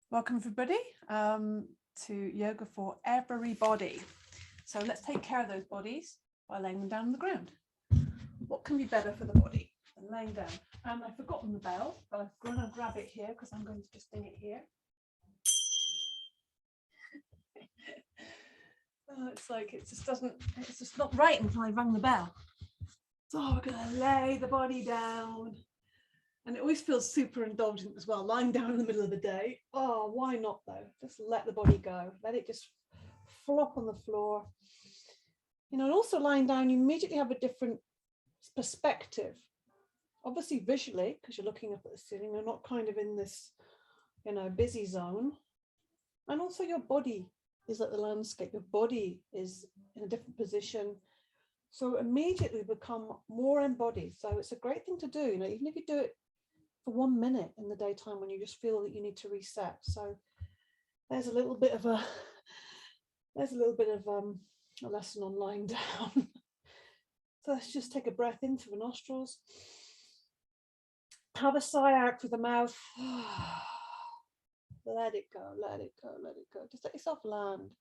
Welcome everybody to Yoga for Everybody. So let's take care of those bodies by laying them down on the ground. What can be better for the body than laying down? And I've forgotten the bell, but I'm going to grab it here because I'm going to just ding it here. It's like it's just not right until I rang the bell. So we're going to lay the body down. And it always feels super indulgent as well, lying down in the middle of the day. Oh, why not though? Just let the body go. Let it just flop on the floor. You know, and also lying down, you immediately have a different perspective. Obviously visually, because you're looking up at the ceiling, you're not kind of in this, you know, busy zone. And also your body is like the landscape. Your body is in a different position. So immediately become more embodied. So it's a great thing to do, you know, even if you do it for 1 minute in the daytime when you just feel that you need to reset. So there's a little bit of a lesson on lying down. So let's just take a breath in through the nostrils. Have a sigh out through the mouth. Let it go, let it go, let it go. Just let yourself land.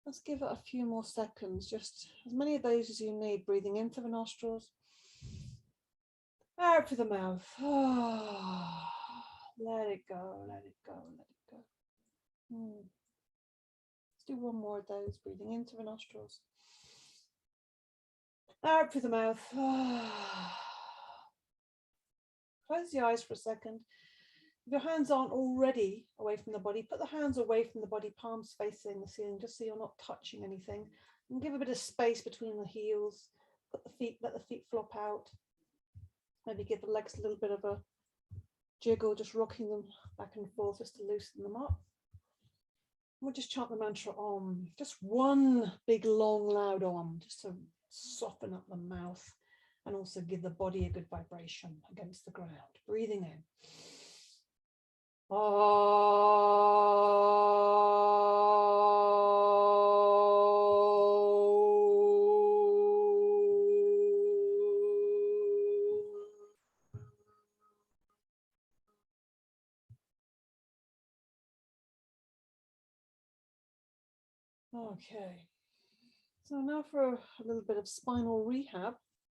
Let's give it a few more seconds, just as many of those as you need, breathing in through the nostrils. Out through the mouth. Let it go, let it go, let it go. Let's do one more of those, breathing in through the nostrils. Out through the mouth. Close the eyes for a second. If your hands aren't already away from the body, put the hands away from the body, palms facing the ceiling, just so you're not touching anything. And give a bit of space between the heels. Let the feet flop out. Maybe give the legs a little bit of a jiggle, just rocking them back and forth just to loosen them up. We'll just chant the mantra Om, just one big, long, loud Om, just to soften up the mouth and also give the body a good vibration against the ground. Breathing in. Okay, so now for a little bit of spinal rehab.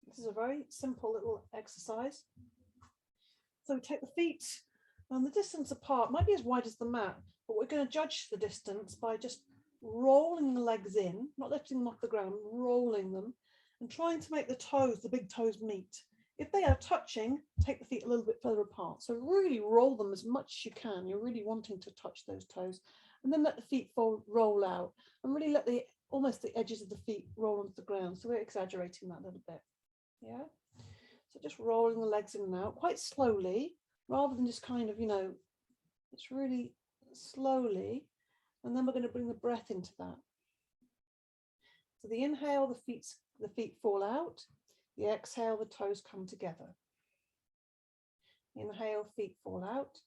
This is a very simple little exercise. So we take the feet the distance apart, might be as wide as the mat, but we're going to judge the distance by just rolling the legs in, not lifting them off the ground, rolling them, and trying to make the toes, the big toes, meet. If they are touching, take the feet a little bit further apart. So really roll them as much as you can. You're really wanting to touch those toes. And then let the feet roll out, and really let almost the edges of the feet roll onto the ground. So we're exaggerating that a little bit. Yeah. So just rolling the legs in and out quite slowly, rather than just kind of, you know, it's really slowly. And then we're going to bring the breath into that. So the inhale, the feet fall out. The exhale, the toes come together. Inhale, feet fall out.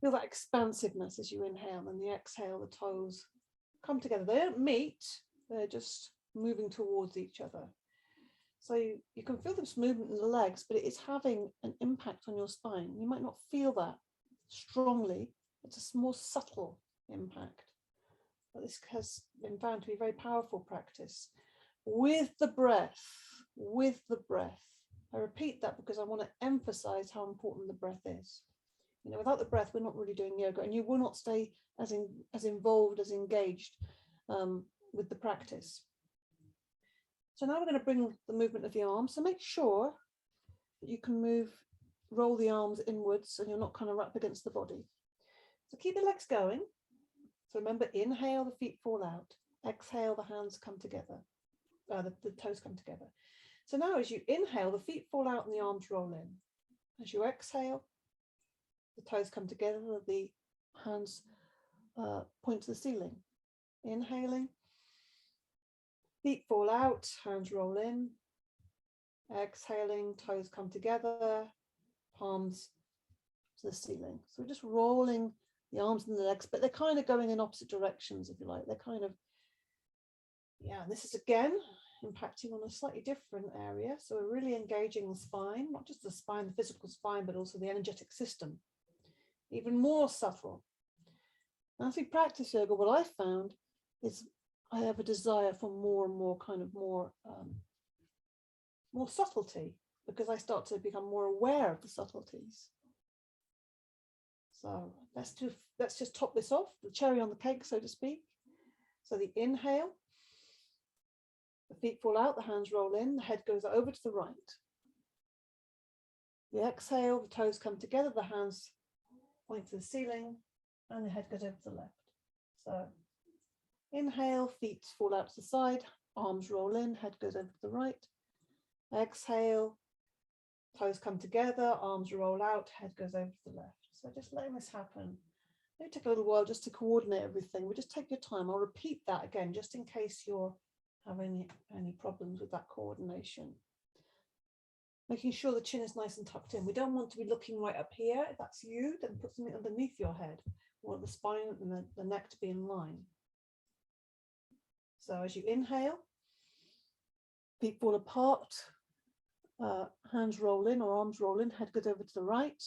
Feel that expansiveness as you inhale, and the exhale, the toes come together. They don't meet, they're just moving towards each other. So you can feel this movement in the legs, but it is having an impact on your spine. You might not feel that strongly. It's a more subtle impact. But this has been found to be a very powerful practice. With the breath, with the breath. I repeat that because I want to emphasize how important the breath is. You know, without the breath, we're not really doing yoga, and you will not stay as involved, as engaged with the practice. So now we're going to bring the movement of the arms. So make sure that you can roll the arms inwards, and you're not kind of up against the body. So keep the legs going. So remember, inhale, the feet fall out. Exhale, the hands come together. The toes come together. So now as you inhale, the feet fall out and the arms roll in. As you exhale, the toes come together, the hands point to the ceiling. Inhaling, feet fall out, hands roll in. Exhaling, toes come together, palms to the ceiling. So we're just rolling the arms and the legs, but they're kind of going in opposite directions, if you like. They're kind of, yeah, this is again impacting on a slightly different area. So we're really engaging the spine, not just the spine, the physical spine, but also the energetic system. even more subtle. As we practice yoga, what I found is I have a desire for more and more more subtlety, because I start to become more aware of the subtleties. So let's just top this off, the cherry on the cake, so to speak. So the inhale, the feet fall out, the hands roll in, the head goes over to the right. The exhale, the toes come together, the hands point to the ceiling, and the head goes over to the left. So inhale, feet fall out to the side, arms roll in, head goes over to the right. Exhale, toes come together, arms roll out, head goes over to the left. So just letting this happen. It'll take a little while just to coordinate everything, but just take your time. I'll repeat that again, just in case you're having any problems with that coordination. Making sure the chin is nice and tucked in. We don't want to be looking right up here. If that's you, then put something underneath your head. We want the spine and the neck to be in line. So as you inhale, feet fall apart, hands roll in or arms roll in, head goes over to the right.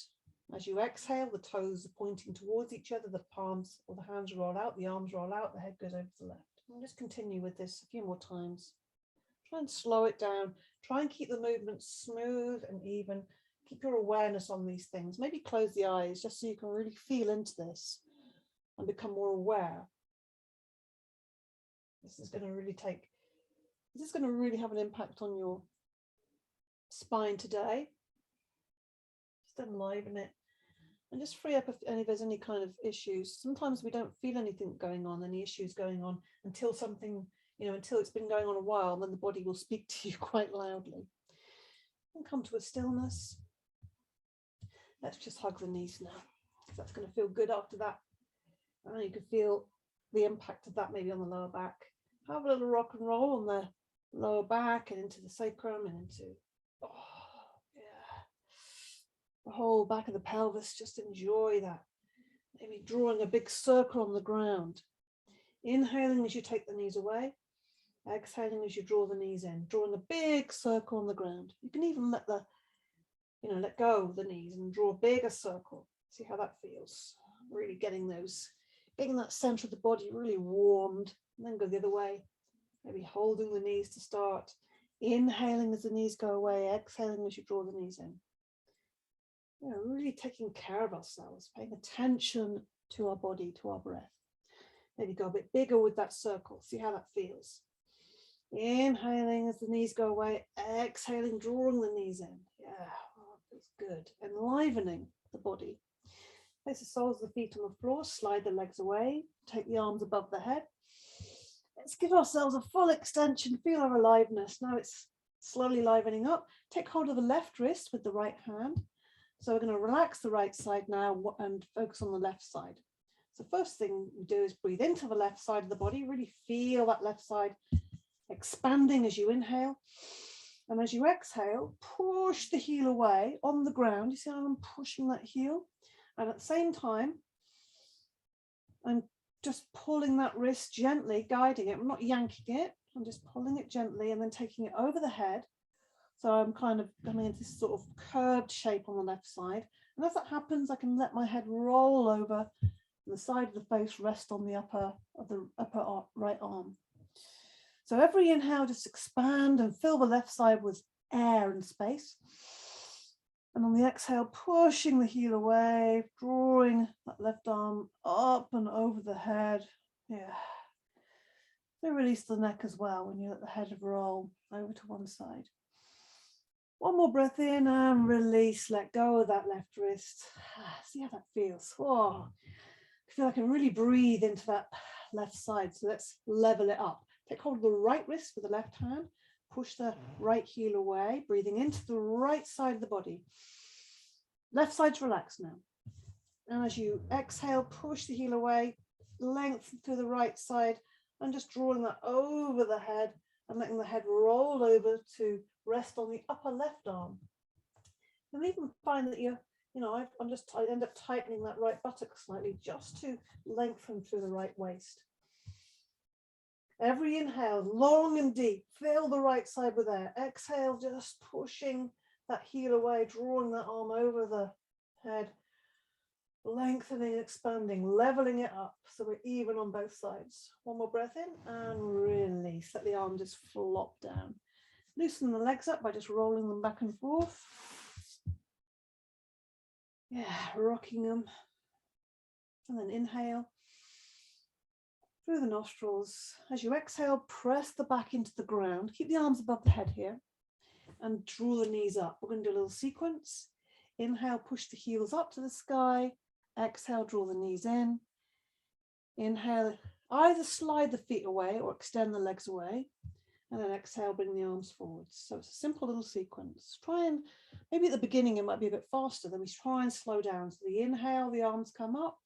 As you exhale, the toes are pointing towards each other, the palms or the hands roll out, the arms roll out, the head goes over to the left. And just continue with this a few more times. Try and slow it down. Try and keep the movement smooth and even. Keep your awareness on these things. Maybe close the eyes just so you can really feel into this and become more aware. This is going to really have an impact on your spine today. Just enliven it and just free up if there's any kind of issues. Sometimes we don't feel anything going on, any issues going on until something, until it's been going on a while, and then the body will speak to you quite loudly. And come to a stillness. Let's just hug the knees now. That's going to feel good after that. You can feel the impact of that maybe on the lower back. Have a little rock and roll on the lower back and into the sacrum and into the whole back of the pelvis. Just enjoy that. Maybe drawing a big circle on the ground. Inhaling as you take the knees away. Exhaling as you draw the knees in, drawing a big circle on the ground. You can even let go of the knees and draw a bigger circle. See how that feels. Really getting that center of the body really warmed, and then go the other way. Maybe holding the knees to start. Inhaling as the knees go away, exhaling as you draw the knees in. Really taking care of ourselves, paying attention to our body, to our breath. Maybe go a bit bigger with that circle. See how that feels. Inhaling as the knees go away, exhaling, drawing the knees in. Yeah, feels good. Enlivening the body. Place the soles of the feet on the floor, slide the legs away, take the arms above the head. Let's give ourselves a full extension, feel our aliveness. Now it's slowly livening up. Take hold of the left wrist with the right hand. So we're going to relax the right side now and focus on the left side. So first thing we do is breathe into the left side of the body, really feel that left side expanding as you inhale. And as you exhale, push the heel away on the ground. You see how I'm pushing that heel? And at the same time, I'm just pulling that wrist gently, guiding it. I'm not yanking it. I'm just pulling it gently and then taking it over the head. So I'm kind of coming into this sort of curved shape on the left side. And as that happens, I can let my head roll over and the side of the face rest on the upper right arm. So every inhale, just expand and fill the left side with air and space. And on the exhale, pushing the heel away, drawing that left arm up and over the head. Yeah. So release the neck as well when you let the head roll over to one side. One more breath in and release, let go of that left wrist. See how that feels. Oh, I feel like I can really breathe into that left side. So let's level it up. Take hold of the right wrist with the left hand. Push the right heel away, breathing into the right side of the body. Left side's relaxed now. And as you exhale, push the heel away, lengthen through the right side, and just drawing that over the head and letting the head roll over to rest on the upper left arm. You'll even find that I end up tightening that right buttock slightly just to lengthen through the right waist. Every inhale, long and deep, fill the right side with air. Exhale, just pushing that heel away, drawing that arm over the head. Lengthening, expanding, leveling it up so we're even on both sides. One more breath in and release. Let the arm just flop down. Loosen the legs up by just rolling them back and forth. Yeah, rocking them. And then inhale through the nostrils. As you exhale, press the back into the ground. Keep the arms above the head here and draw the knees up. We're going to do a little sequence. Inhale, push the heels up to the sky. Exhale, draw the knees in. Inhale, either slide the feet away or extend the legs away. And then exhale, bring the arms forwards. So it's a simple little sequence. Try and, maybe at the beginning it might be a bit faster, then we try and slow down. So the inhale, the arms come up.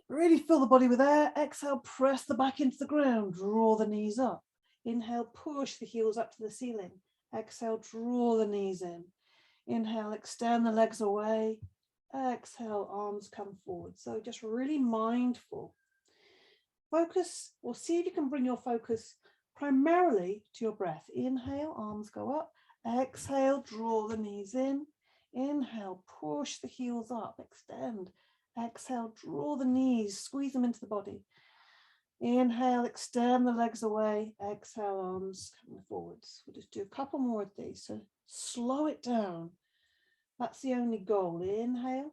Really fill the body with air. Exhale, press the back into the ground. Draw the knees up. Inhale, push the heels up to the ceiling. Exhale, draw the knees in. Inhale, extend the legs away. Exhale, arms come forward. So just really mindful. Focus, or see if you can bring your focus primarily to your breath. Inhale, arms go up. Exhale, draw the knees in. Inhale, push the heels up, extend. Exhale, draw the knees, squeeze them into the body. Inhale, extend the legs away. Exhale, arms coming forwards. We'll just do a couple more of these. So slow it down. That's the only goal. Inhale.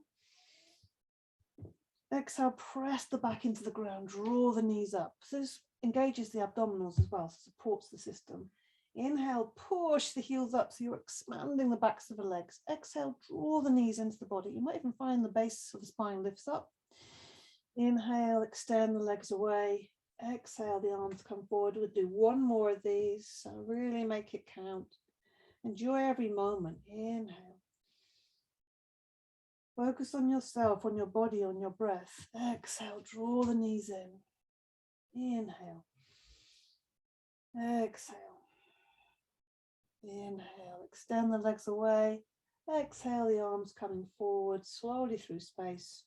Exhale, press the back into the ground, draw the knees up. So this engages the abdominals as well, so supports the system. Inhale, push the heels up so you're expanding the backs of the legs. Exhale, draw the knees into the body. You might even find the base of the spine lifts up. Inhale, extend the legs away. Exhale, the arms come forward. We'll do one more of these, so really make it count. Enjoy every moment. Inhale. Focus on yourself, on your body, on your breath. Exhale, draw the knees in. Inhale. Exhale. Inhale, extend the legs away. Exhale, the arms coming forward, slowly through space.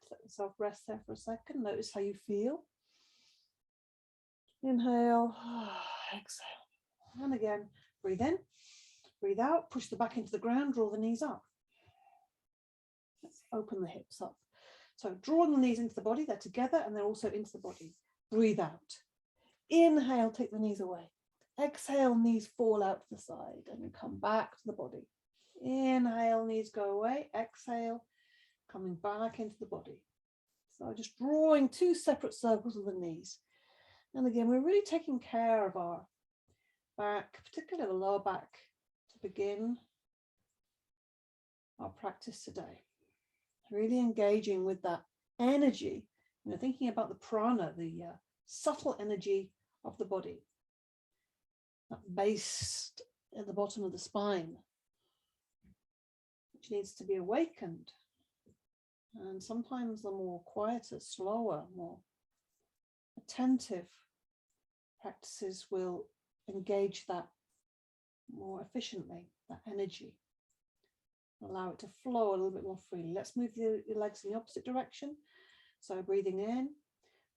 Let yourself rest there for a second. Notice how you feel. Inhale, exhale. And again, breathe in, breathe out, push the back into the ground, draw the knees up. Let's open the hips up. So drawing the knees into the body, they're together and they're also into the body. Breathe out. Inhale, take the knees away. Exhale, knees fall out to the side and you come back to the body. Inhale, knees go away. Exhale, coming back into the body. So just drawing two separate circles of the knees. And again, we're really taking care of our back, particularly the lower back, to begin our practice today. Really engaging with that energy, thinking about the prana, the subtle energy of the body, that base at the bottom of the spine, which needs to be awakened. And sometimes the more quieter, slower, more attentive practices will engage that more efficiently, that energy. Allow it to flow a little bit more freely. Let's move your legs in the opposite direction. So breathing in,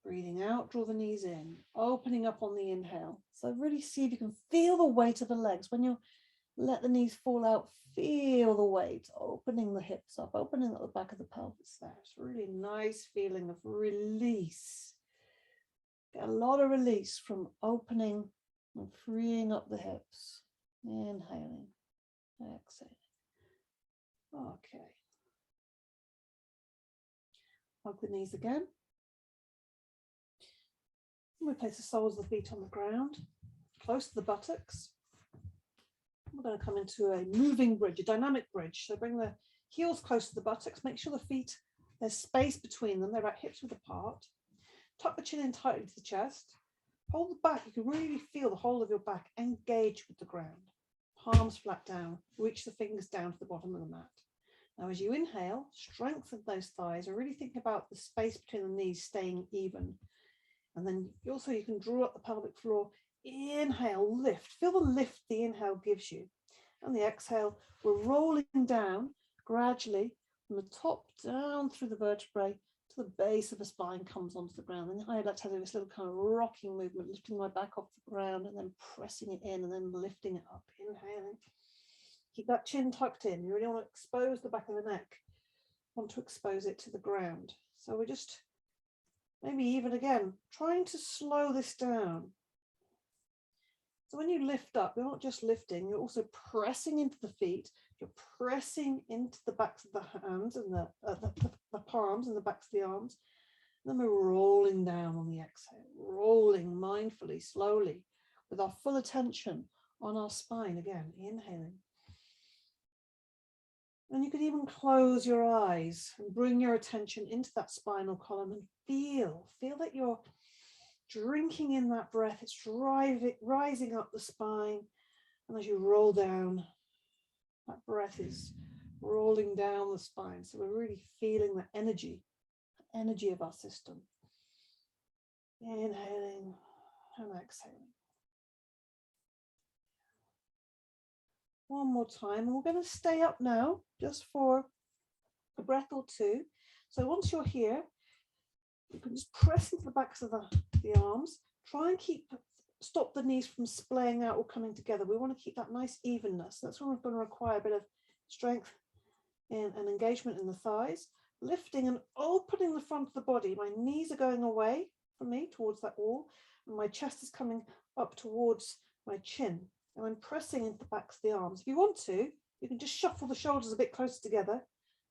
breathing out, draw the knees in, opening up on the inhale. So really see if you can feel the weight of the legs. When you let the knees fall out, feel the weight, opening the hips up, opening up the back of the pelvis there. It's a really nice feeling of release. Get a lot of release from opening and freeing up the hips. Inhaling, exhaling. Okay. Hug the knees again. And we place the soles of the feet on the ground, close to the buttocks. We're going to come into a moving bridge, a dynamic bridge. So bring the heels close to the buttocks. Make sure the feet, there's space between them. They're about hips width apart. Tuck the chin in tightly to the chest. Hold the back. You can really feel the whole of your back engage with the ground. Palms flat down. Reach the fingers down to the bottom of the mat. Now, as you inhale, strengthen those thighs and really think about the space between the knees staying even. And then also you can draw up the pelvic floor. Inhale, lift. Feel the lift the inhale gives you. And the exhale, we're rolling down gradually from the top down through the vertebrae to the base of the spine comes onto the ground. And I like to do this little kind of rocking movement, lifting my back off the ground and then pressing it in and then lifting it up. Inhaling. Keep that chin tucked in. You really want to expose the back of the neck. want to expose it to the ground. So we're just maybe even again trying to slow this down. So when you lift up, you're not just lifting, you're also pressing into the feet, you're pressing into the backs of the hands and the palms and the backs of the arms. And then we're rolling down on the exhale, rolling mindfully, slowly, with our full attention on our spine again, inhaling. And you could even close your eyes and bring your attention into that spinal column and feel that you're drinking in that breath. It's rising up the spine. And as you roll down, that breath is rolling down the spine. So we're really feeling the energy of our system. Inhaling and exhaling. One more time, and we're going to stay up now just for a breath or two. So once you're here, you can just press into the backs of the arms. Try and stop the knees from splaying out or coming together. We want to keep that nice evenness. That's when we're going to require a bit of strength and engagement in the thighs. Lifting and opening the front of the body. My knees are going away from me towards that wall, and my chest is coming up towards my chin. And I'm pressing into the backs of the arms. If you want to, you can just shuffle the shoulders a bit closer together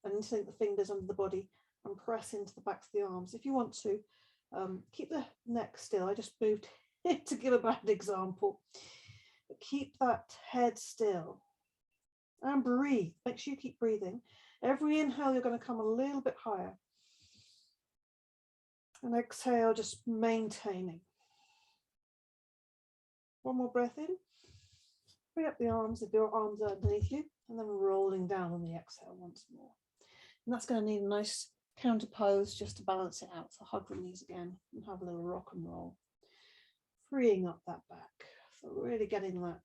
and insert the fingers under the body and press into the backs of the arms. If you want to, keep the neck still. I just moved it to give a bad example. But keep that head still and breathe. Make sure you keep breathing. Every inhale, you're going to come a little bit higher. And exhale, just maintaining. One more breath in. Free up the arms if your arms are underneath you, and then rolling down on the exhale once more. And that's going to need a nice counter pose just to balance it out. So hug the knees again and have a little rock and roll. Freeing up that back. So really getting that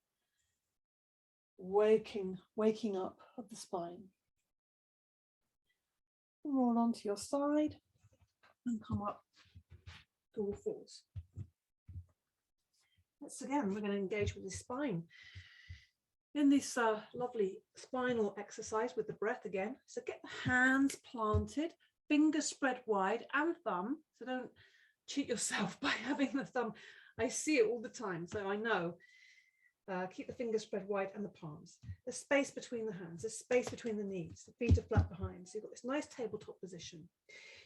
waking up of the spine. Roll onto your side and come up to all fours. Once again, we're going to engage with the spine in this lovely spinal exercise with the breath again. So get the hands planted, fingers spread wide and thumb. So don't cheat yourself by having the thumb. I see it all the time, so I know. Keep the fingers spread wide and the palms. There's space between the hands. There's space between the knees. The feet are flat behind. So you've got this nice tabletop position.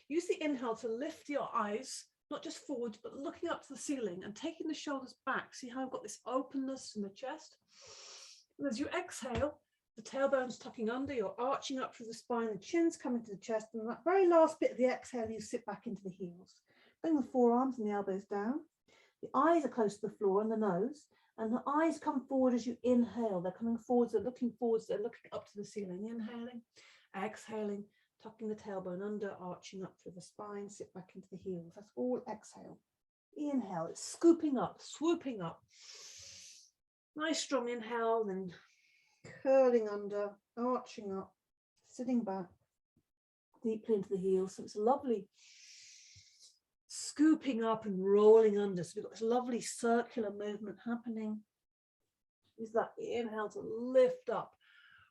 Use the inhale to lift your eyes, not just forward, but looking up to the ceiling and taking the shoulders back. See how I've got this openness in the chest? And as you exhale, the tailbone's tucking under, you're arching up through the spine, the chin's coming to the chest, and that very last bit of the exhale, you sit back into the heels. Bring the forearms and the elbows down. The eyes are close to the floor and the nose. And the eyes come forward as you inhale. They're coming forwards, they're looking forwards, they're looking up to the ceiling. Inhaling, exhaling, tucking the tailbone under, arching up through the spine, sit back into the heels. That's all exhale. Inhale, it's scooping up, swooping up. Nice strong inhale, then curling under, arching up, sitting back, deeply into the heels. So it's a lovely scooping up and rolling under. So we've got this lovely circular movement happening. Use that inhale to lift up,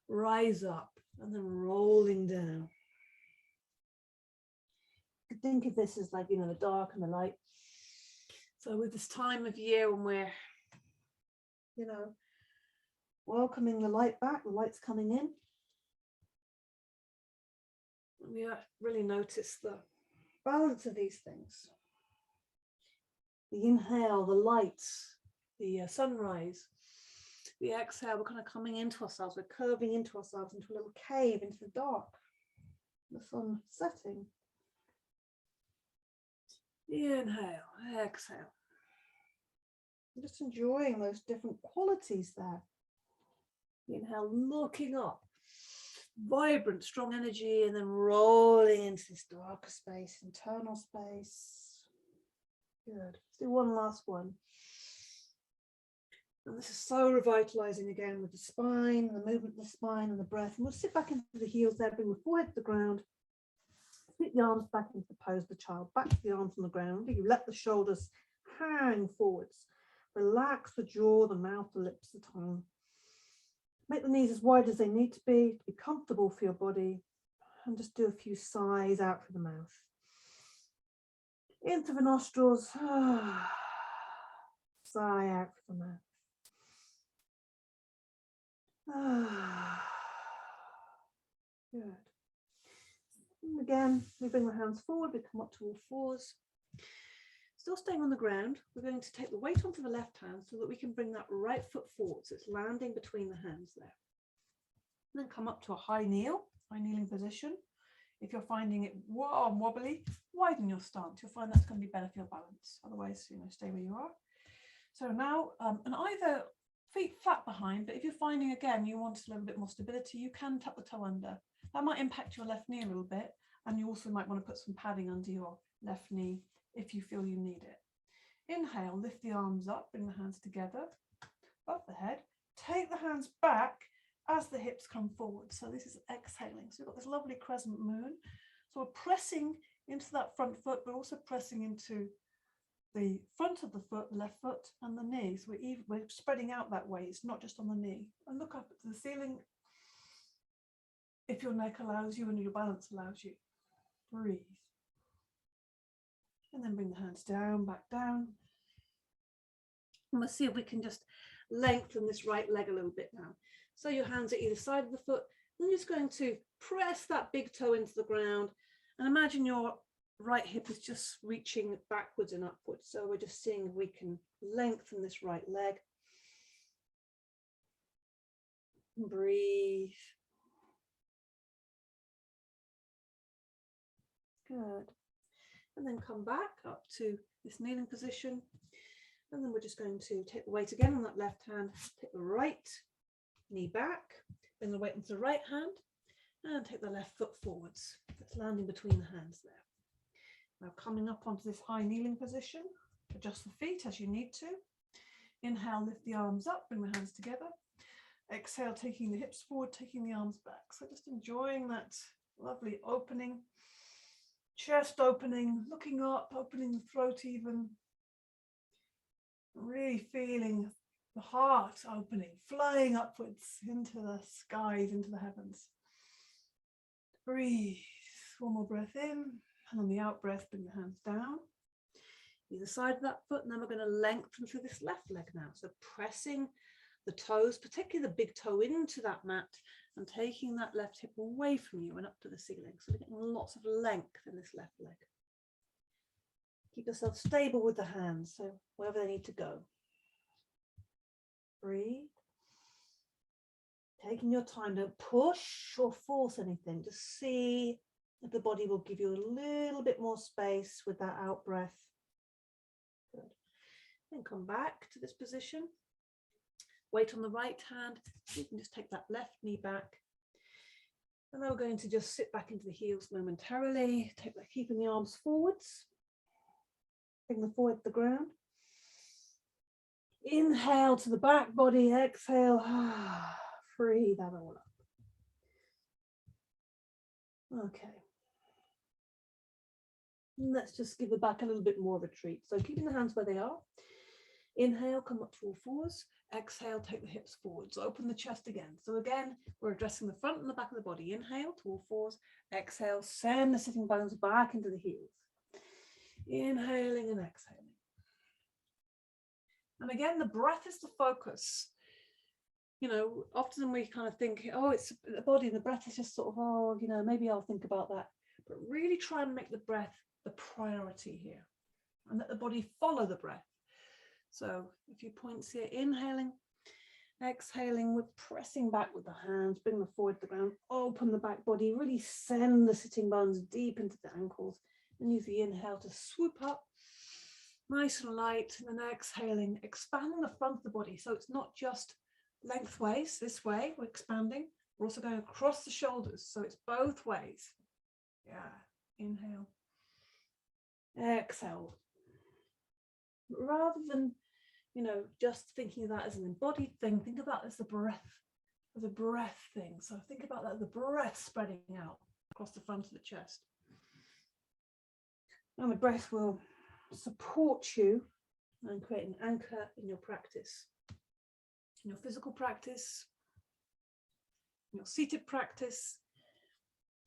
rise up, and then rolling down. You could think of this as like, the dark and the light. So with this time of year when we're, welcoming the light back, the light's coming in. We really notice the balance of these things. The inhale, the lights, the sunrise. The exhale, we're kind of coming into ourselves. We're curving into ourselves into a little cave, into the dark. The sun setting. Inhale, exhale. I'm just enjoying those different qualities there. Inhale, looking up. Vibrant, strong energy, and then rolling into this darker space, internal space. Good. Let's do one last one. And this is so revitalizing again with the spine, the movement of the spine and the breath. And we'll sit back into the heels there, bring the forehead to the ground. Put the arms back into the pose of the child, back to the arms on the ground. You let the shoulders hang forwards. Relax the jaw, the mouth, the lips, the tongue. Make the knees as wide as they need to be comfortable for your body. And just do a few sighs out through the mouth. In through the nostrils. Sigh out through the mouth. Good. And again, we bring the hands forward, we come up to all fours. Still staying on the ground, we're going to take the weight onto the left hand so that we can bring that right foot forward, so it's landing between the hands there. And then come up to a high kneeling position. If you're finding it wobbly, widen your stance. You'll find that's going to be better for your balance. Otherwise, stay where you are. So now, and either feet flat behind, but if you're finding again you want a little bit more stability, you can tuck the toe under. That might impact your left knee a little bit, and you also might want to put some padding under your left knee if you feel you need it. Inhale, lift the arms up, bring the hands together above the head, take the hands back as the hips come forward. So this is exhaling. So we've got this lovely crescent moon. So we're pressing into that front foot, but also pressing into the front of the foot, the left foot, and the knee. So we're spreading out that way. It's not just on the knee. And look up at the ceiling if your neck allows you and your balance allows you. Breathe. And then bring the hands down, back down. And we'll see if we can just lengthen this right leg a little bit now. So your hands at either side of the foot. Then you're just going to press that big toe into the ground. And imagine your right hip is just reaching backwards and upwards. So we're just seeing if we can lengthen this right leg. Breathe. Good. And then come back up to this kneeling position. And then we're just going to take the weight again on that left hand, take the right knee back, bring the weight into the right hand, and take the left foot forwards. It's landing between the hands there. Now coming up onto this high kneeling position, adjust the feet as you need to. Inhale, lift the arms up, bring the hands together. Exhale, taking the hips forward, taking the arms back. So just enjoying that lovely opening, chest opening, looking up, opening the throat even. Really feeling the heart opening, flying upwards into the skies, into the heavens. Breathe. One more breath in, and on the out breath, bring the hands down. Either side of that foot, and then we're going to lengthen through this left leg now. So pressing the toes, particularly the big toe, into that mat and taking that left hip away from you and up to the ceiling. So we're getting lots of length in this left leg. Keep yourself stable with the hands, so wherever they need to go. Breathe. Taking your time, don't push or force anything. Just see if the body will give you a little bit more space with that out breath. Good. Then come back to this position. Weight on the right hand. You can just take that left knee back. And then we're going to just sit back into the heels momentarily. Take that, keeping the arms forwards. Bring the forward to the ground. Inhale to the back body, exhale, free that all up. Okay. And let's just give the back a little bit more of a treat. So keeping the hands where they are. Inhale, come up to all fours. Exhale, take the hips forwards. Open the chest again. So again, we're addressing the front and the back of the body. Inhale to all fours. Exhale, send the sitting bones back into the heels. Inhaling and exhaling. And again, the breath is the focus. Often we kind of think, oh, it's the body and the breath is just sort of, oh, maybe I'll think about that. But really try and make the breath the priority here and let the body follow the breath. So a few points here, inhaling, exhaling, we're pressing back with the hands, bring the forward to the ground, open the back body, really send the sitting bones deep into the ankles, and use the inhale to swoop up, nice and light, and then exhaling, expanding the front of the body. So it's not just lengthways, this way, we're expanding, we're also going across the shoulders, so it's both ways. Yeah, inhale, exhale. Rather than, just thinking of that as an embodied thing, think about it as a breath thing. So think about that as the breath spreading out across the front of the chest. And the breath will support you and create an anchor in your practice, in your physical practice, in your seated practice,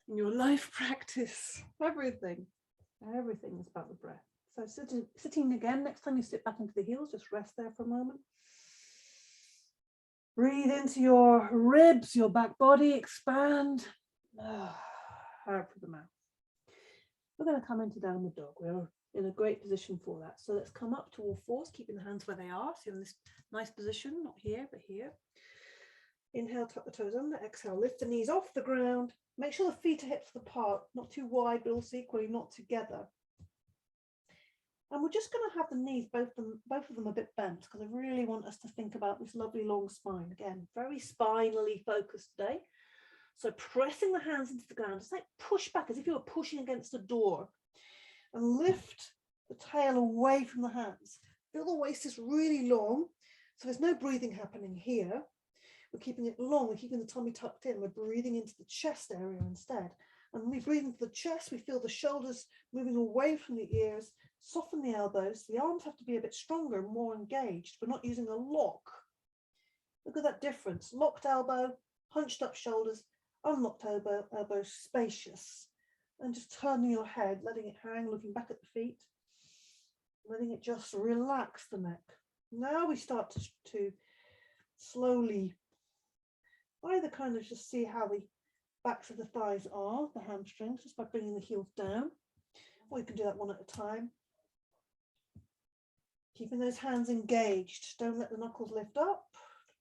in your life practice. Everything is about the breath. So sitting again, next time you sit back into the heels, just rest there for a moment. Breathe into your ribs, your back body, expand. Out through the mouth. We're going to come into downward dog. We're in a great position for that. So let's come up to all fours, keeping the hands where they are. So in this nice position, not here, but here. Inhale, tuck the toes under. Exhale, lift the knees off the ground. Make sure the feet are hips width apart, not too wide, but also equally not together. And we're just going to have the knees, both of them a bit bent, because I really want us to think about this lovely long spine. Again, very spinally focused today. So pressing the hands into the ground, just like push back as if you were pushing against a door, and lift the tail away from the hands. Feel the waist is really long, so there's no breathing happening here. We're keeping it long, we're keeping the tummy tucked in, we're breathing into the chest area instead. And when we breathe into the chest, we feel the shoulders moving away from the ears, soften the elbows. The arms have to be a bit stronger and more engaged. We're not using a lock. Look at that difference. Locked elbow, hunched up shoulders, unlocked elbow, spacious. And just turning your head, letting it hang, looking back at the feet, letting it just relax the neck. Now we start to slowly either kind of just see how the backs of the thighs are, the hamstrings, just by bringing the heels down, or you can do that one at a time. Keeping those hands engaged. Don't let the knuckles lift up.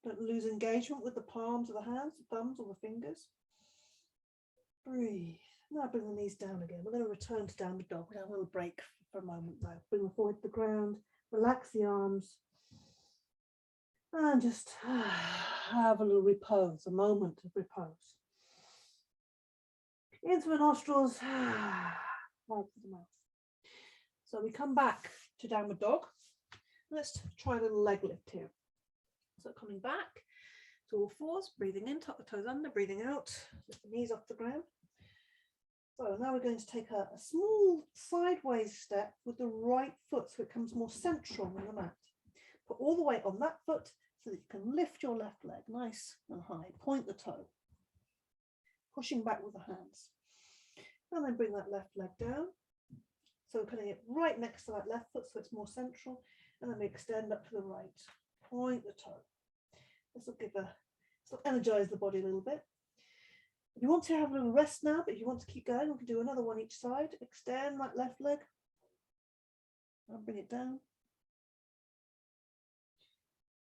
Don't lose engagement with the palms of the hands, the thumbs or the fingers. Breathe. Now bring the knees down again. We're going to return to downward dog. We're going to have a little break for a moment though. Bring the forehead to the ground. Relax the arms. And just have a little repose, a moment of repose. Into the nostrils, out to the mouth. So we come back to downward dog. Let's try a little leg lift here. So coming back to all fours, breathing in, tuck the toes under, breathing out, lift the knees off the ground. So now we're going to take a small sideways step with the right foot so it comes more central on the mat. Put all the weight on that foot so that you can lift your left leg nice and high. Point the toe, pushing back with the hands. And then bring that left leg down. So we're putting it right next to that left foot so it's more central. And then we extend up to the right. Point the toe. This will energize the body a little bit. If you want to have a little rest now, but if you want to keep going, we can do another one each side. Extend that left leg. And bring it down.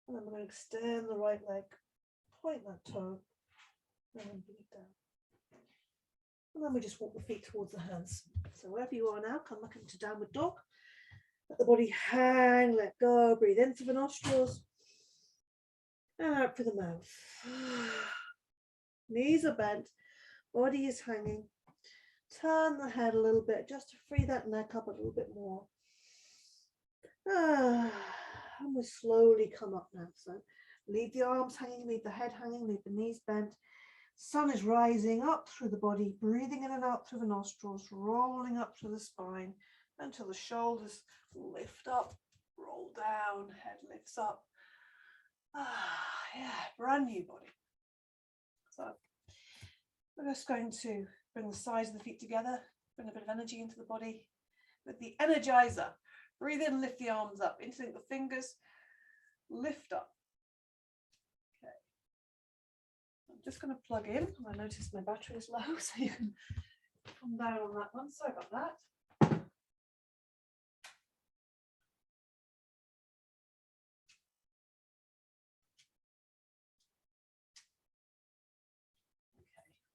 And then we're going to extend the right leg. Point that toe. And then bring it down. And then we just walk the feet towards the hands. So wherever you are now, come back into downward dog. Let the body hang, let go, breathe in through the nostrils and out through the mouth. Knees are bent, body is hanging. Turn the head a little bit just to free that neck up a little bit more. And we slowly come up now. So leave the arms hanging, leave the head hanging, leave the knees bent. Sun is rising up through the body, breathing in and out through the nostrils, rolling up through the spine until the shoulders lift up, roll down, head lifts up. Yeah, brand new body. So we're just going to bring the sides of the feet together, bring a bit of energy into the body with the energizer. Breathe in, lift the arms up, interlink the fingers, lift up. Okay. I'm just going to plug in. I noticed my battery is low, so you can come down on that one. Sorry about that.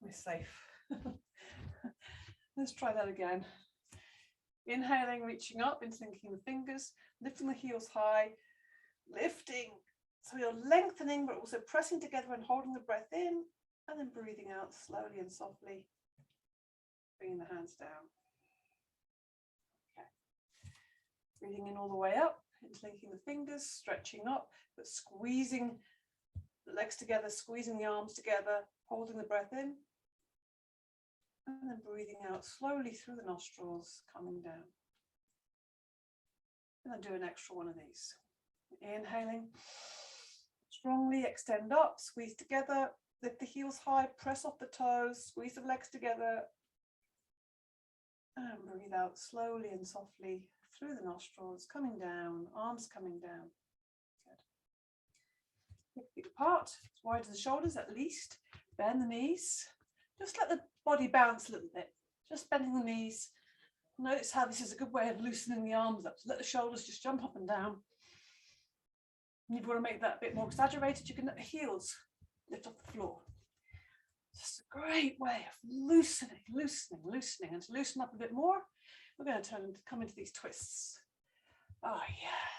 We're safe. Let's try that again. Inhaling, reaching up, interlinking the fingers, lifting the heels high, lifting. So you're lengthening, but also pressing together and holding the breath in, and then breathing out slowly and softly, bringing the hands down. Okay. Breathing in all the way up, interlinking the fingers, stretching up, but squeezing the legs together, squeezing the arms together, holding the breath in. And then breathing out slowly through the nostrils, coming down. And then do an extra one of these. Inhaling, strongly extend up, squeeze together, lift the heels high, press off the toes, squeeze the legs together, And breathe out slowly and softly through the nostrils, coming down, arms coming down. Good. Feet apart, as wide as the shoulders at least. Bend the knees. Just let the body bounce a little bit. Just bending the knees. Notice how this is a good way of loosening the arms up. So let the shoulders just jump up and down. And if you want to make that a bit more exaggerated, you can let the heels lift off the floor. Just a great way of loosening. And to loosen up a bit more, we're going to come into these twists. Oh yeah.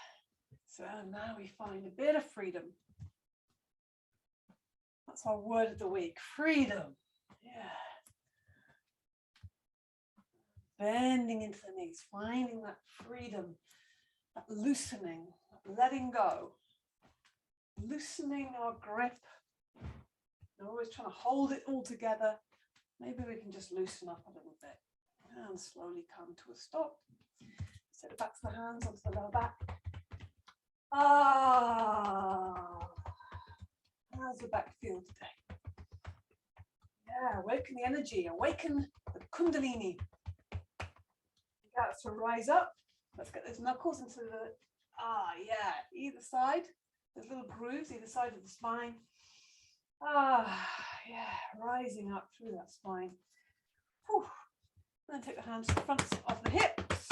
So now we find a bit of freedom. That's our word of the week, freedom. Yeah. Bending into the knees, finding that freedom, that loosening, that letting go, loosening our grip. We're always trying to hold it all together. Maybe we can just loosen up a little bit and slowly come to a stop. Set the backs of the hands onto the lower back. How's the back feel today? Yeah, awaken the energy, awaken the kundalini. That's to rise up. Let's get those knuckles into the, either side. There's little grooves either side of the spine. Yeah, rising up through that spine. Whew. Then take the hands to the front of the hips.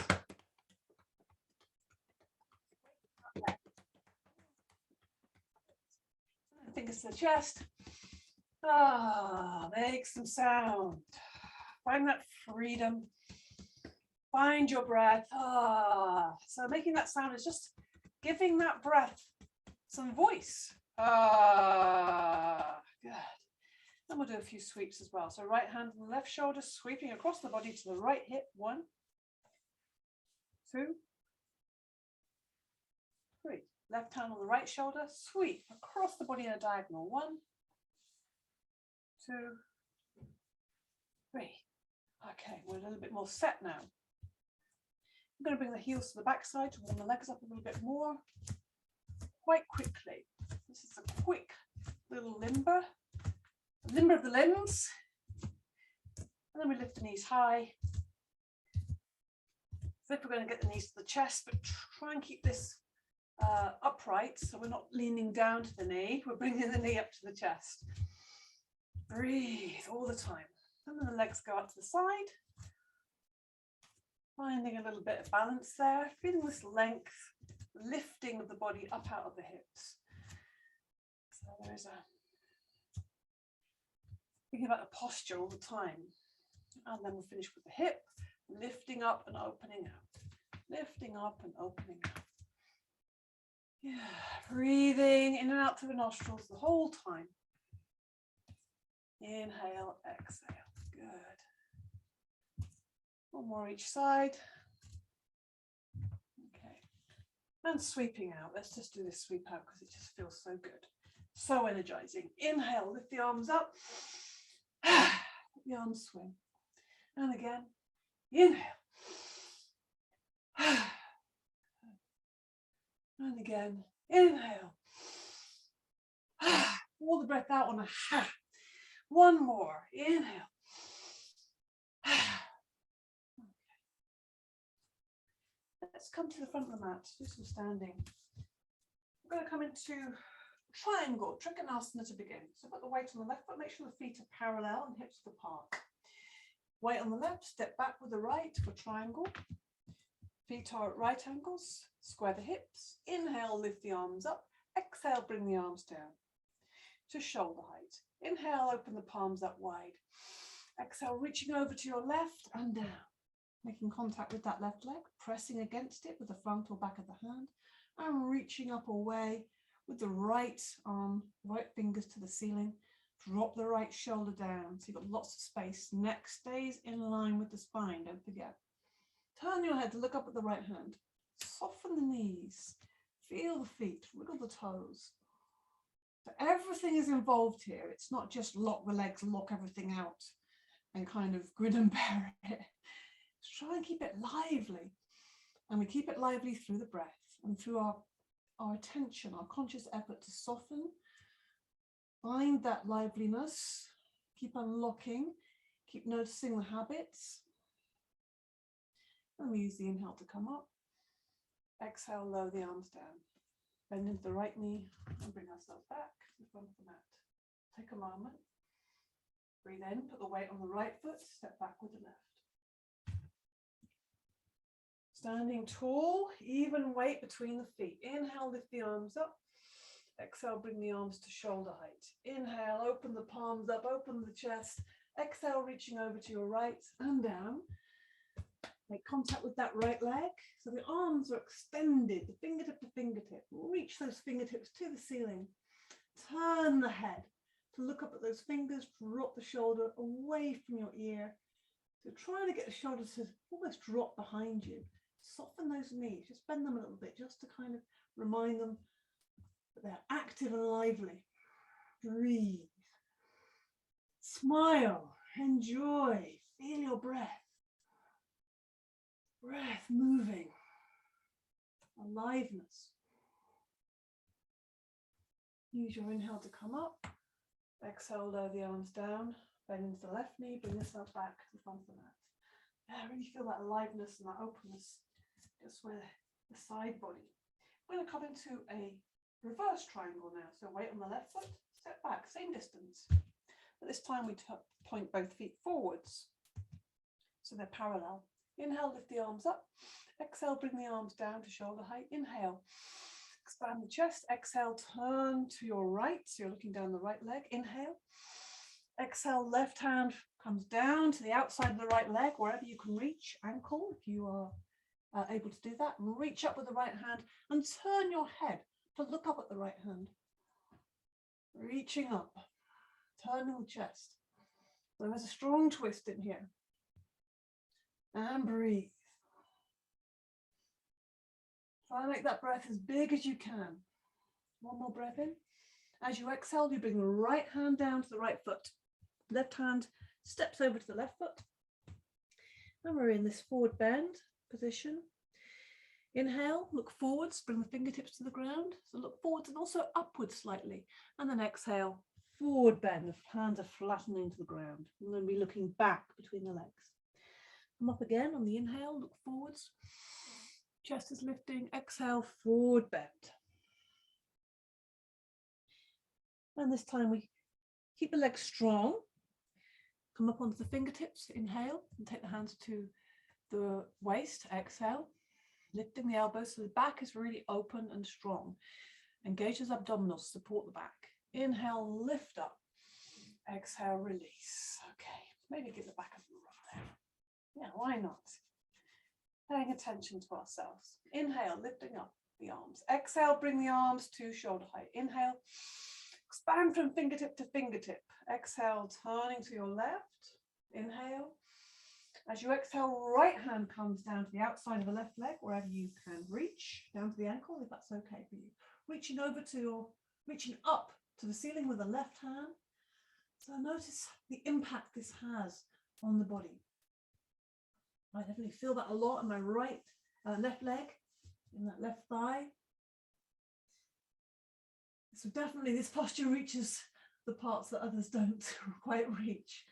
Fingers to the chest. Make some sound. Find that freedom. Find your breath. So making that sound is just giving that breath some voice. Good. Then we'll do a few sweeps as well. So right hand on the left shoulder, sweeping across the body to the right hip. 1, 2, 3. Left hand on the right shoulder, sweep across the body in a diagonal. 1, 2, 3. Okay, we're a little bit more set now. I'm going to bring the heels to the backside to warm the legs up a little bit more. Quite quickly. This is a quick little limber of the limbs. And then we lift the knees high. As if we're going to get the knees to the chest, but try and keep this upright so we're not leaning down to the knee. We're bringing the knee up to the chest. Breathe all the time. And then the legs go out to the side. Finding a little bit of balance there, feeling this length, lifting of the body up out of the hips. So there's thinking about the posture all the time. And then we'll finish with the hip, lifting up and opening out. Lifting up and opening out. Yeah, breathing in and out through the nostrils the whole time. Inhale, exhale. Good. One more each side. Okay. And sweeping out. Let's just do this sweep out because it just feels so good. So energizing. Inhale, lift the arms up. Let the arms swing. And again, inhale. And again, inhale. All the breath out on a ha. One more, inhale. Let's come to the front of the mat, do some standing. We're going to come into triangle, Trikonasana to begin. So put the weight on the left foot, make sure the feet are parallel and hips are apart. Weight on the left, step back with the right for triangle. Feet are at right angles, square the hips. Inhale, lift the arms up. Exhale, bring the arms down to shoulder height. Inhale, open the palms up wide. Exhale, reaching over to your left and down. Making contact with that left leg, pressing against it with the front or back of the hand, and reaching up away with the right arm, right fingers to the ceiling. Drop the right shoulder down, so you've got lots of space. Neck stays in line with the spine, don't forget. Turn your head to look up at the right hand. Soften the knees, feel the feet, wiggle the toes. So everything is involved here. It's not just lock the legs, lock everything out and kind of grin and bear it. Try and keep it lively. And we keep it lively through the breath and through our attention, our conscious effort to soften. Find that liveliness, keep unlocking, keep noticing the habits. And we use the inhale to come up. Exhale, lower the arms down. Bend into the right knee and bring ourselves back to the front of the mat. Take a moment. Breathe in, put the weight on the right foot, step back with the left. Standing tall, even weight between the feet. Inhale, lift the arms up. Exhale, bring the arms to shoulder height. Inhale, open the palms up, open the chest. Exhale, reaching over to your right and down. Make contact with that right leg. So the arms are extended, the fingertip to fingertip. Reach those fingertips to the ceiling. Turn the head to look up at those fingers. Drop the shoulder away from your ear. So trying to get the shoulders to almost drop behind you. Soften those knees. Just bend them a little bit just to kind of remind them that they're active and lively. Breathe. Smile. Enjoy. Feel your breath. Breath moving, aliveness. Use your inhale to come up. Exhale, lower the arms down. Bend into the left knee, bring yourself back to the front of the mat. Yeah, really feel that aliveness and that openness just with the side body. We're going to come into a reverse triangle now. So weight on the left foot, step back, same distance. But this time we point both feet forwards. So they're parallel. Inhale, lift the arms up. Exhale, bring the arms down to shoulder height. Inhale, expand the chest. Exhale, turn to your right. So you're looking down the right leg. Inhale. Exhale, left hand comes down to the outside of the right leg, wherever you can reach. Ankle, if you are able to do that. Reach up with the right hand and turn your head to look up at the right hand. Reaching up, turning the chest. So there's a strong twist in here. And breathe. Try and make that breath as big as you can. One more breath in. As you exhale, you bring the right hand down to the right foot. Left hand steps over to the left foot. And we're in this forward bend position. Inhale, look forwards, bring the fingertips to the ground. So look forwards and also upwards slightly. And then exhale, forward bend. The hands are flattening to the ground. And then be looking back between the legs. Come up again on the inhale, look forwards. Chest is lifting. Exhale, forward bend. And this time we keep the legs strong. Come up onto the fingertips, inhale, and take the hands to the waist. Exhale, lifting the elbows so the back is really open and strong. Engage those abdominals, support the back. Inhale, lift up. Exhale, release. Okay, maybe give the back a little rub there. Yeah, why not? Paying attention to ourselves. Inhale, lifting up the arms. Exhale, bring the arms to shoulder height. Inhale, expand from fingertip to fingertip. Exhale, turning to your left. Inhale. As you exhale, right hand comes down to the outside of the left leg, wherever you can reach, down to the ankle, if that's okay for you. Reaching up to the ceiling with the left hand. So notice the impact this has on the body. I definitely feel that a lot in my left leg, in that left thigh. So definitely this posture reaches the parts that others don't quite reach.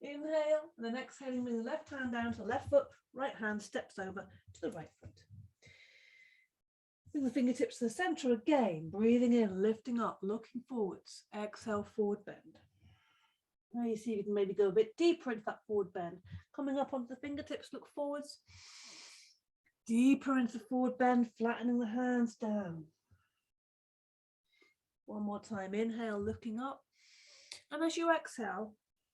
Inhale, and then exhaling, bring the left hand down to the left foot, right hand steps over to the right foot. Bring the fingertips to the center again, breathing in, lifting up, looking forwards. Exhale, forward bend. Now you see you can maybe go a bit deeper into that forward bend. Coming up onto the fingertips, look forwards. Deeper into the forward bend, flattening the hands down. One more time, inhale, lifting up. And as you exhale,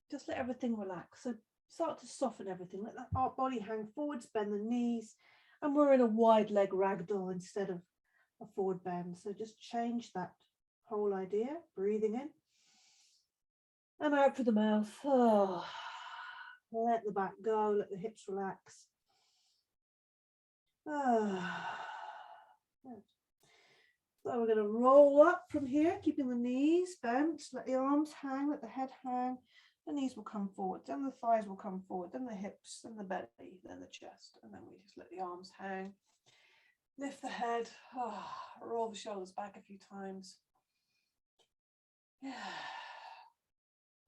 just let everything relax. So start to soften everything. Let that body hang forwards, bend the knees. And we're in a wide leg ragdoll instead of a forward bend. So just change that whole idea, breathing in. And out through the mouth. Oh, let the back go, let the hips relax. Oh. So we're going to roll up from here, keeping the knees bent, let the arms hang, let the head hang. The knees will come forward, then the thighs will come forward, then the hips, then the belly, then the chest. And then we just let the arms hang. Lift the head, roll the shoulders back a few times. Yeah.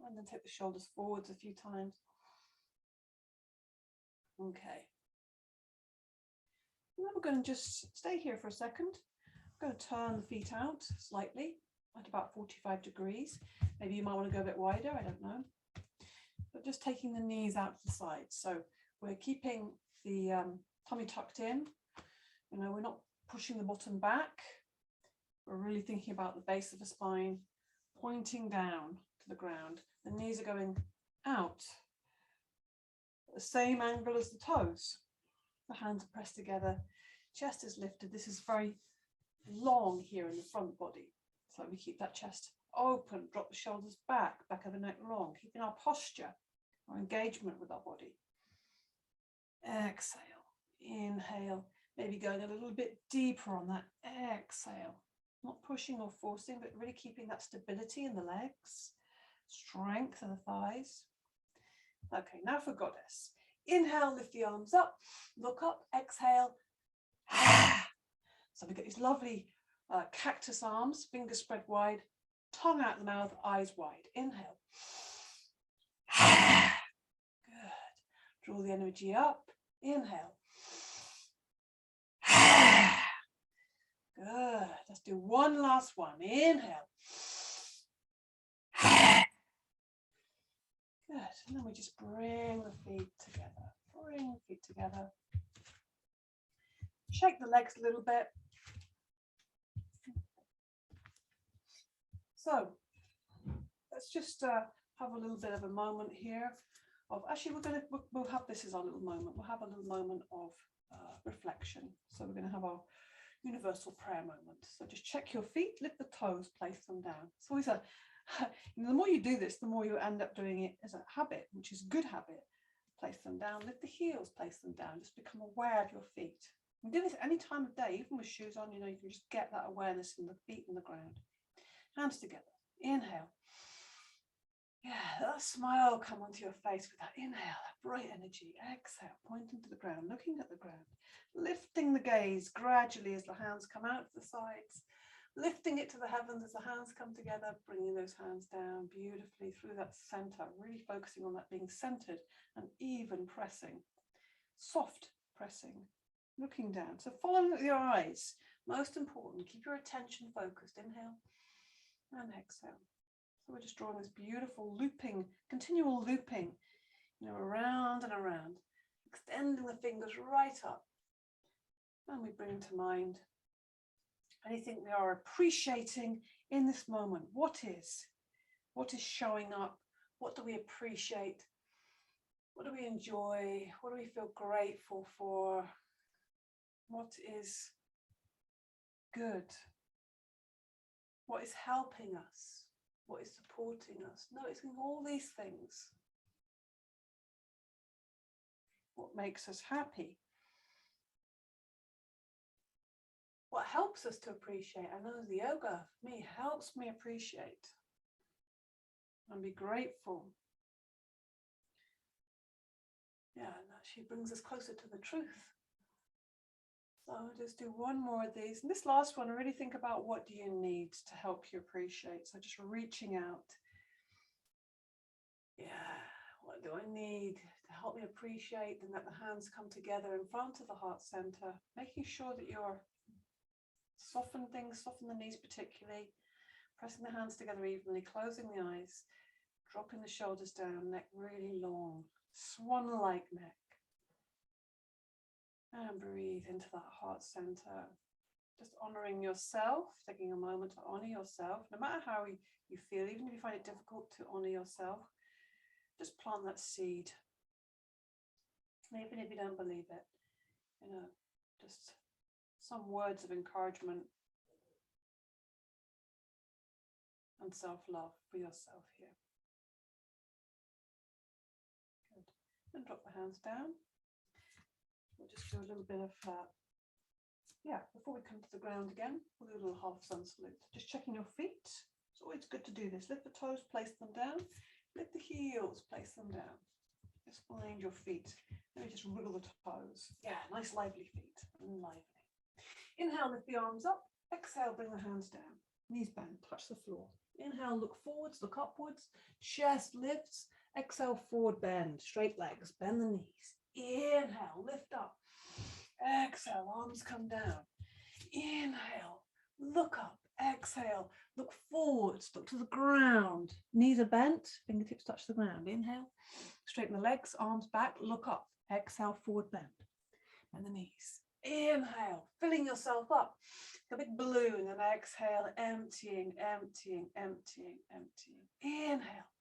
And then take the shoulders forwards a few times. Okay. we're going to just stay here for a second. I'm going to turn the feet out slightly at about 45 degrees. Maybe you might want to go a bit wider, I don't know. But just taking the knees out to the sides. So we're keeping the tummy tucked in. You know, we're not pushing the bottom back. We're really thinking about the base of the spine, pointing down to the ground. The knees are going out at the same angle as the toes. The hands are pressed together, chest is lifted. This is very long here in the front body. So we keep that chest open, drop the shoulders back of the neck long, keeping our posture, our engagement with our body. Exhale, inhale, maybe going a little bit deeper on that exhale. Not pushing or forcing, but really keeping that stability in the legs, strength in the thighs. Okay, now for goddess. Inhale, lift the arms up, look up, exhale. So we get these lovely cactus arms, fingers spread wide, tongue out the mouth, eyes wide. Inhale. Good. Draw the energy up. Inhale. Good. Let's do one last one. Inhale. Good. And then we just bring the feet together. Bring the feet together. Shake the legs a little bit. So let's just have a little bit of a moment here of, actually we'll have this as our little moment. We'll have a little moment of reflection. So we're going to have our universal prayer moment. So just check your feet, lift the toes, place them down. It's always the more you do this, the more you end up doing it as a habit, which is a good habit. Place them down, lift the heels, place them down. Just become aware of your feet. You do this any time of day, even with shoes on, you know, you can just get that awareness in the feet and the ground. Hands together. Inhale. Yeah, that smile come onto your face with that inhale, that bright energy. Exhale, pointing to the ground, looking at the ground, lifting the gaze gradually as the hands come out to the sides, lifting it to the heavens as the hands come together, bringing those hands down beautifully through that center, really focusing on that being centered and even pressing, soft pressing, looking down. So following with your eyes, most important, keep your attention focused. Inhale and exhale. So we're just drawing this beautiful looping, continual looping, you know, around and around, extending the fingers right up. And we bring to mind anything we are appreciating in this moment. What is showing up? What do we appreciate? What do we enjoy? What do we feel grateful for? What is good? What is helping us? What is supporting us? Noticing all these things. What makes us happy? What helps us to appreciate? I know the yoga, for me, helps me appreciate and be grateful. Yeah, and actually brings us closer to the truth. So I'll just do one more of these. And this last one, really think about, what do you need to help you appreciate? So just reaching out. Yeah, what do I need to help me appreciate? And let the hands come together in front of the heart center, making sure that you're soften the knees particularly, pressing the hands together evenly, closing the eyes, dropping the shoulders down, neck really long, swan-like neck. And breathe into that heart center. Just honoring yourself, taking a moment to honor yourself, no matter how you feel, even if you find it difficult to honor yourself, just plant that seed. And even if you don't believe it, you know, just some words of encouragement and self-love for yourself here. Good. And drop the hands down. We'll just do a little bit of, before we come to the ground again, we'll do a little half sun salute. Just checking your feet. It's always good to do this. Lift the toes, place them down. Lift the heels, place them down. Just find your feet. Maybe just wiggle the toes. Yeah, nice lively feet. And lively. Inhale, lift the arms up. Exhale, bring the hands down. Knees bend, touch the floor. Inhale, look forwards, look upwards. Chest lifts. Exhale, forward bend. Straight legs, bend the knees. Inhale, lift up. Exhale, arms come down. Inhale, look up. Exhale, look forwards, look to the ground. Knees are bent, fingertips touch the ground. Inhale, straighten the legs, arms back, look up. Exhale, forward bend. And the knees. Inhale, filling yourself up. A big balloon, and exhale, emptying, emptying, emptying, emptying. Inhale.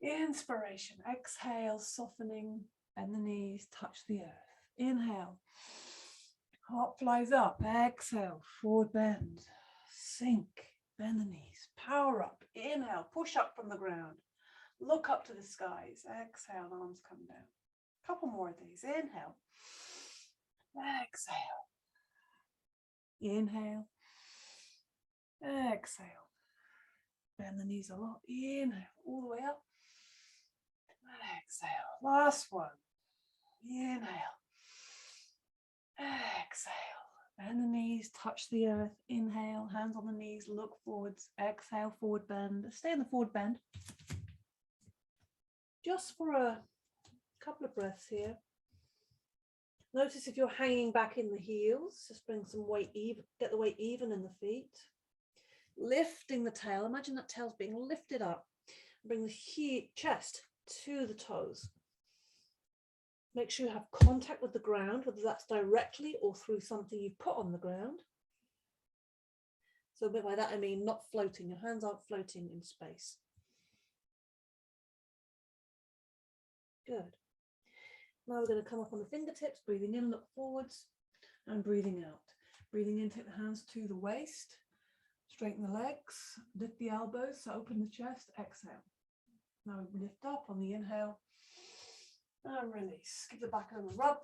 Inspiration. Exhale, softening, bend the knees, touch the earth. Inhale. Heart flies up. Exhale, forward bend. Sink, bend the knees. Power up. Inhale, push up from the ground. Look up to the skies. Exhale, arms come down. Couple more of these. Inhale. Exhale. Inhale. Exhale. Bend the knees a lot. Inhale, all the way up. Exhale. Last one. Inhale. Exhale. Bend the knees, touch the earth. Inhale, hands on the knees, look forwards. Exhale, forward bend. Stay in the forward bend. Just for a couple of breaths here. Notice if you're hanging back in the heels, just bring some weight even, get the weight even in the feet. Lifting the tail, imagine that tail's being lifted up. Bring the chest to the toes. Make sure you have contact with the ground, whether that's directly or through something you've put on the ground. So by that I mean not floating, your hands aren't floating in space. Good. Now we're going to come up on the fingertips, breathing in, look forwards, and breathing out. Breathing in, take the hands to the waist, straighten the legs, lift the elbows, so open the chest, exhale. Now we lift up on the inhale, and release. Give the back a little rub.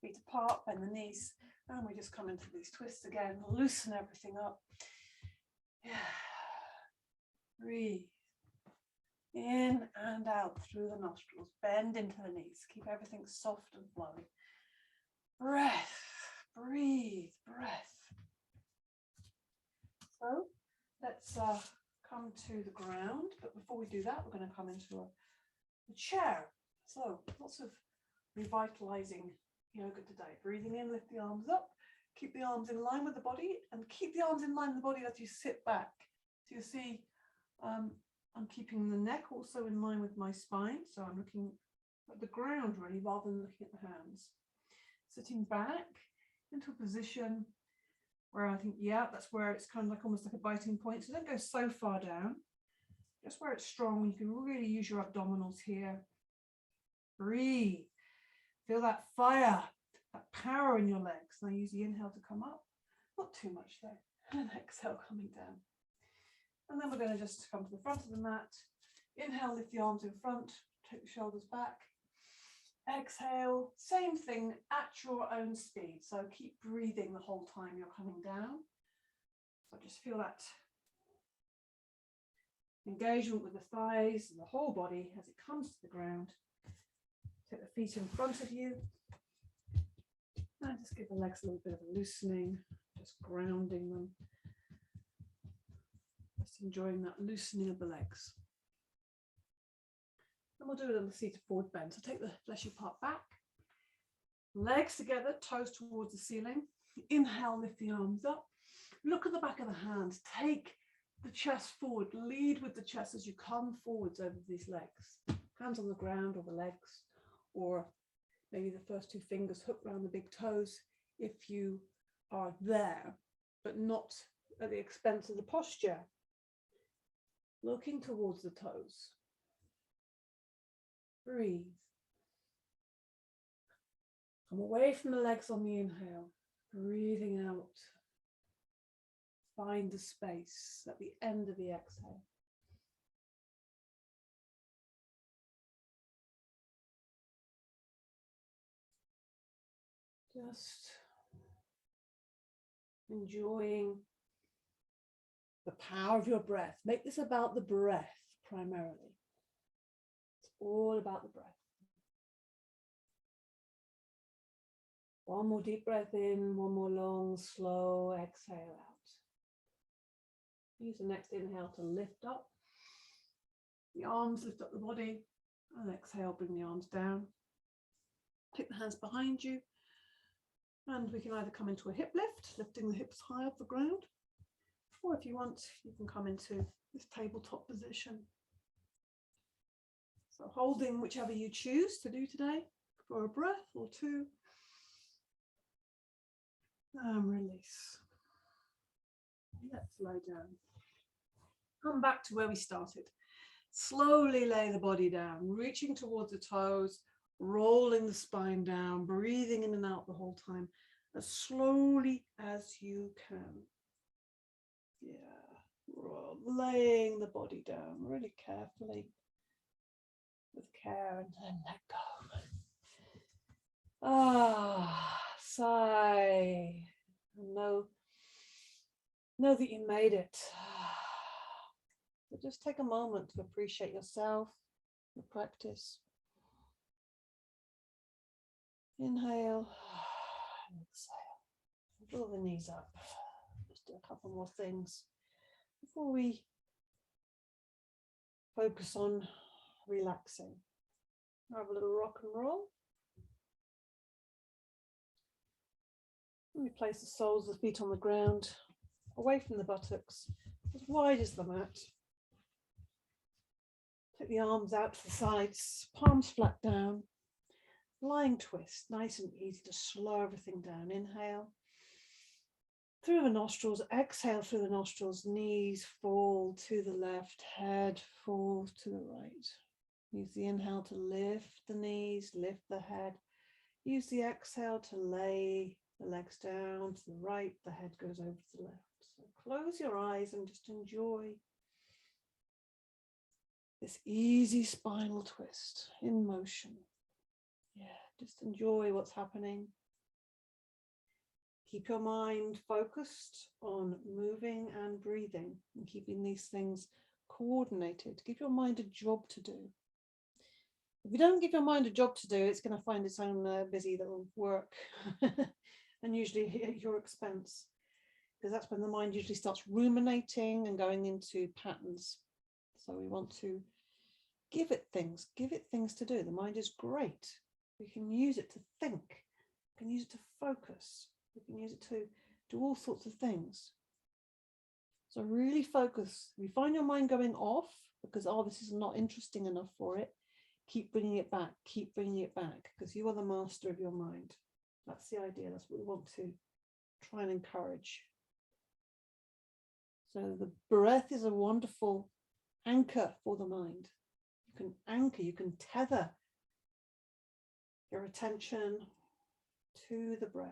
Feet apart, bend the knees, and we just come into these twists again, loosen everything up. Yeah. Breathe. In and out through the nostrils. Bend into the knees. Keep everything soft and flowing. Breath. Breathe. Breath. So let's come to the ground. But before we do that, we're going to come into a chair. So lots of revitalizing yoga today. Breathing in, lift the arms up. Keep the arms in line with the body, and keep the arms in line with the body as you sit back. So you see, I'm keeping the neck also in line with my spine. So I'm looking at the ground really, rather than looking at the hands. Sitting back into a position where I think, yeah, that's where it's kind of like almost like a biting point. So don't go so far down. Just where it's strong, you can really use your abdominals here. Breathe. Feel that fire, that power in your legs. Now use the inhale to come up. Not too much though. And exhale, coming down. And then we're going to just come to the front of the mat. Inhale, lift the arms in front, take the shoulders back. Exhale, same thing at your own speed. So keep breathing the whole time you're coming down. So just feel that engagement with the thighs and the whole body as it comes to the ground. Take the feet in front of you. And just give the legs a little bit of a loosening, just grounding them. Just enjoying that loosening of the legs. And we'll do it on the seated forward bend. So take the fleshy part back. Legs together, toes towards the ceiling. Inhale, lift the arms up. Look at the back of the hands. Take the chest forward. Lead with the chest as you come forwards over these legs. Hands on the ground or the legs, or maybe the first two fingers hook around the big toes if you are there, but not at the expense of the posture. Looking towards the toes. Breathe. Come away from the legs on the inhale. Breathing out. Find the space at the end of the exhale. Just enjoying the power of your breath. Make this about the breath primarily. It's all about the breath. One more deep breath in, one more long, slow exhale out. Use the next inhale to lift up. The arms lift up the body, and exhale, bring the arms down. Take the hands behind you, and we can either come into a hip lift, lifting the hips high off the ground, or if you want, you can come into this tabletop position. So holding whichever you choose to do today for a breath or two, and release. Let's lie down. Come back to where we started. Slowly lay the body down, reaching towards the toes, rolling the spine down, breathing in and out the whole time, as slowly as you can. Yeah, laying the body down really carefully, with care, and then let go. Sigh. Know that you made it. So just take a moment to appreciate yourself, your practice. Inhale and exhale. Draw the knees up. Just do a couple more things before we focus on relaxing. Have a little rock and roll. And we place the soles of the feet on the ground, away from the buttocks, as wide as the mat. Take the arms out to the sides, palms flat down. Lying twist, nice and easy to slow everything down. Inhale through the nostrils, exhale through the nostrils, knees fall to the left, head falls to the right. Use the inhale to lift the knees, lift the head. Use the exhale to lay the legs down to the right, the head goes over to the left. So close your eyes and just enjoy this easy spinal twist in motion. Yeah, just enjoy what's happening. Keep your mind focused on moving and breathing and keeping these things coordinated. Give your mind a job to do. If you don't give your mind a job to do, it's going to find its own busy little work, and usually at your expense, because that's when the mind usually starts ruminating and going into patterns. So we want to give it things to do. The mind is great. We can use it to think, we can use it to focus, we can use it to do all sorts of things. So really focus. If you find your mind going off because, oh, this is not interesting enough for it, keep bringing it back, because you are the master of your mind. That's the idea. That's what we want to try and encourage. So the breath is a wonderful anchor for the mind. You can anchor, you can tether your attention to the breath.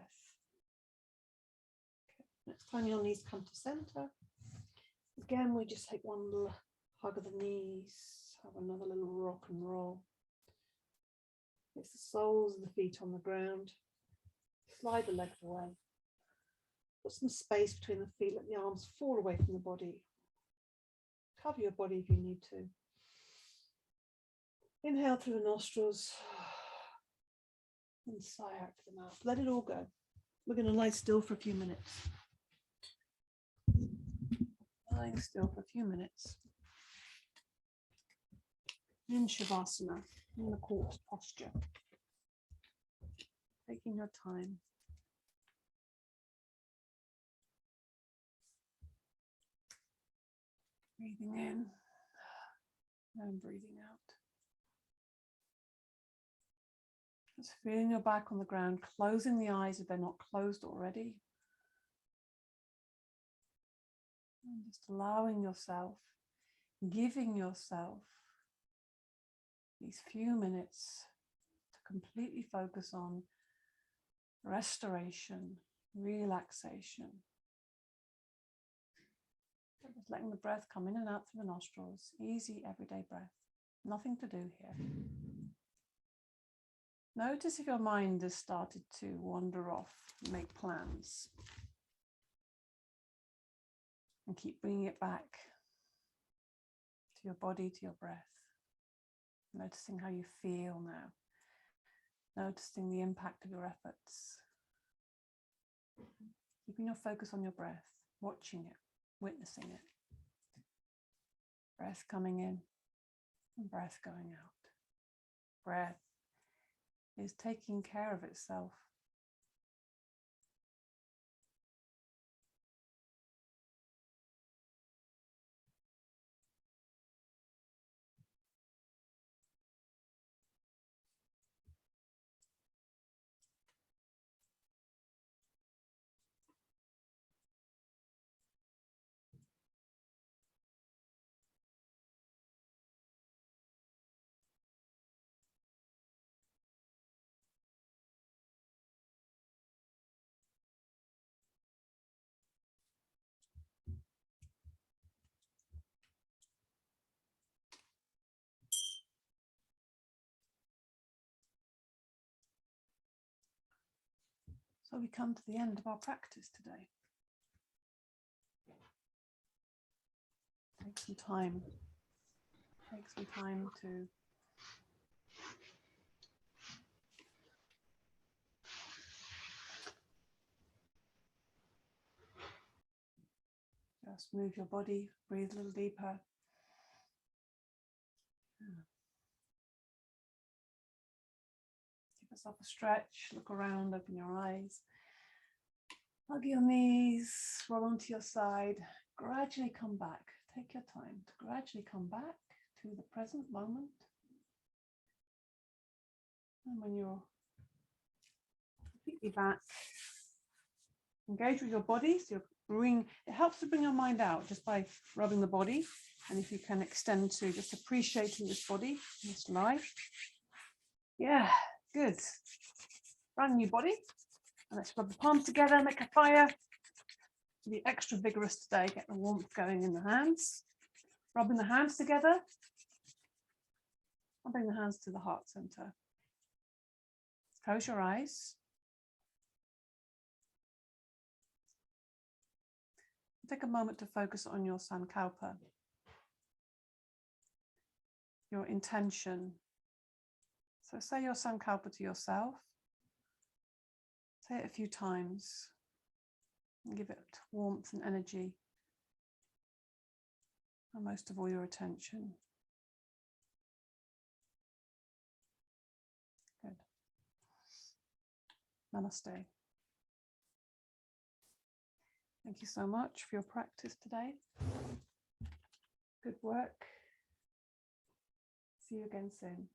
Okay. Next time your knees come to center, again, we just take one little hug of the knees, have another little rock and roll. Place the soles of the feet on the ground. Slide the legs away. Put some space between the feet, let the arms fall away from the body. Cover your body if you need to. Inhale through the nostrils and sigh out through the mouth. Let it all go. We're going to lie still for a few minutes. Lying still for a few minutes. In Shavasana, in the corpse posture. Taking your time. Breathing in and breathing out. Just feeling your back on the ground, closing the eyes if they're not closed already. And just allowing yourself, giving yourself these few minutes to completely focus on restoration, relaxation. Just letting the breath come in and out through the nostrils. Easy, everyday breath. Nothing to do here. Notice if your mind has started to wander off, make plans. And keep bringing it back to your body, to your breath. Noticing how you feel now. Noticing the impact of your efforts. Keeping your focus on your breath, watching it, witnessing it. Breath coming in and breath going out. Breath is taking care of itself. So we come to the end of our practice today. Take some time. Take some time to just move your body, breathe a little deeper. Give yourself a stretch, look around, open your eyes. Hug your knees, roll onto your side. Gradually come back. Take your time to gradually come back to the present moment. And when you're completely back, engage with your body. So it helps to bring your mind out just by rubbing the body. And if you can extend to just appreciating this body, this life. Yeah, good. Brand new body. And let's rub the palms together, make a fire. Be extra vigorous today, get the warmth going in the hands. Rubbing the hands together. I'll bring the hands to the heart center. Close your eyes. Take a moment to focus on your sankalpa, your intention. So say your sankalpa to yourself. Say it a few times and give it warmth and energy, and most of all your attention. Good. Namaste. Thank you so much for your practice today. Good work. See you again soon.